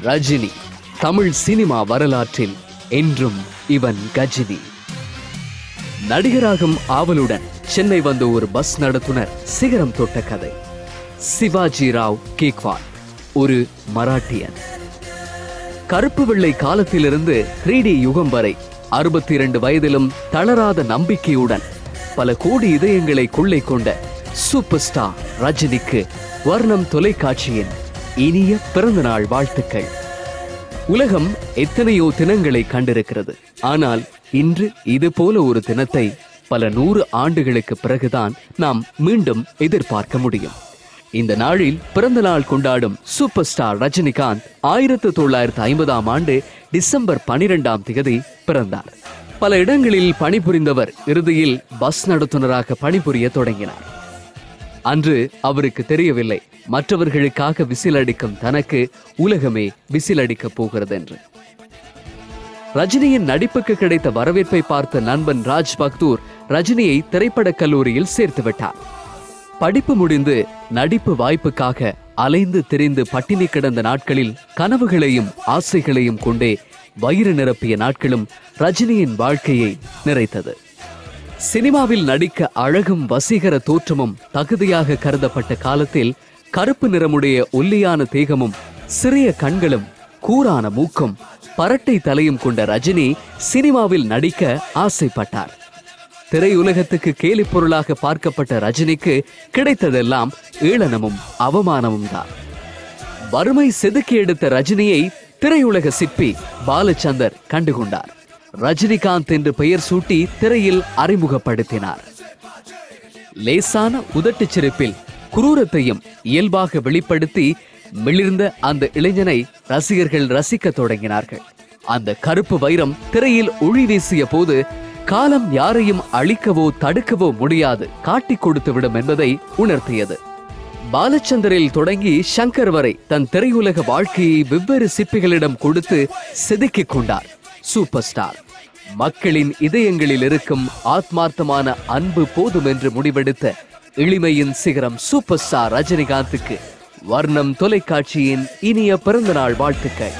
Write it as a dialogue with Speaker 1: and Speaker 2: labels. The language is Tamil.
Speaker 1: ரஜினி தமிழ் சினிமா வரலாற்றில் என்றும் இவன் கஜினி. நடிகராகும் ஆவலுடன் சென்னை வந்த ஒரு பஸ் நடத்துனர் சிகரம் தொட்ட கதை. சிவாஜி ராவ் கேக்வாட், ஒரு மராட்டியன். கருப்பு வெள்ளை காலத்திலிருந்து 3D யுகம் வரை 62 வயதிலும் தளராத நம்பிக்கையுடன் பல கோடி இதயங்களை கொள்ளை கொண்ட சூப்பர் ஸ்டார் ரஜினிக்கு வர்ணம் தொலைக்காட்சியின் இனிய பிறந்தநாள் வாழ்த்துக்கள். உலகம் எத்தனையோ தினங்களை கண்டிருக்கிறது. ஆனால் இன்று இது போல ஒரு தினத்தை பல 100 ஆண்டுகளுக்கு பிறகுதான் நாம் மீண்டும் எதிர்பார்க்க முடியும். இந்த நாளில் பிறந்த நாள் கொண்டாடும் சூப்பர் ஸ்டார் ரஜினிகாந்த் 1950ஆம் ஆண்டு டிசம்பர் 12ஆம் தேதி பிறந்தார். பல இடங்களில் பணிபுரிந்தவர் இறுதியில் பஸ் நடத்துனராக பணிபுரிய தொடங்கினார். அன்று அவருக்கு தெரியவில்லை, மற்றவர்களுக்காக விசிலடிக்கும் தனக்கு உலகமே விசிலடிக்கப் போகிறது என்று. ரஜினியின் நடிப்புக்கு கிடைத்த வரவேற்பை பார்த்த நண்பன் ராஜ் பக்தூர் ரஜினியை திரைப்படக் கல்லூரியில் சேர்த்து விட்டார். படிப்பு முடிந்து நடிப்பு வாய்ப்புக்காக அலைந்து திரிந்து பட்டினி கிடந்த நாட்களில் கனவுகளையும் ஆசைகளையும் கொண்டே வயிறு நிரப்பிய நாட்களும் ரஜினியின் வாழ்க்கையை நிறைத்தது. சினிமாவில் நடிக்க அழகும் வசீகர தோற்றமும் தகுதியாக கருதப்பட்ட காலத்தில் கருப்பு நிறமுடைய ஒல்லியான தேகமும் சிறிய கண்களும் கூரான மூக்கும் பரட்டை தலையும் கொண்ட ரஜினி சினிமாவில் நடிக்க ஆசைப்பட்டார். திரையுலகத்துக்கு கேலி பொருளாக பார்க்கப்பட்ட ரஜினிக்கு கிடைத்ததெல்லாம் ஏளனமும் அவமானமும் தான். வறுமை செதுக்கி எடுத்த ரஜினியை திரையுலக சிற்பி பாலச்சந்தர் கண்டுகொண்டார். ரஜினிகாந்த் என்று பெயர் சூட்டி திரையில் அறிமுகப்படுத்தினார். லேசான உதட்டுச் சிரிப்பில் குரூரத்தையும் இயல்பாக வெளிப்படுத்தி மிளிர்ந்த அந்த இளைஞனை ரசிகர்கள் ரசிக்க தொடங்கினார்கள். அந்த கருப்பு வைரம் திரையில் ஒளி வீசிய போது காலம் யாரையும் அழிக்கவோ தடுக்கவோ முடியாது, காட்டிக் கொடுத்து விடும் என்பதை உணர்த்தியது. பாலச்சந்தரில் தொடங்கி சங்கர் வரை தன் திரையுலக வாழ்க்கையை வெவ்வேறு சிற்பிகளிடம் கொடுத்து செதுக்கிக் கொண்டார் சூப்பர் ஸ்டார். மக்களின் இதயங்களில் இருக்கும் ஆத்மார்த்தமான அன்பு போதும் என்று முடிவெடுத்த எளிமையின் சிகரம் சூப்பர் ஸ்டார் ரஜினிகாந்துக்கு வர்ணம் தொலைக்காட்சியின் இனிய பிறந்தநாள் வாழ்த்துக்கள்.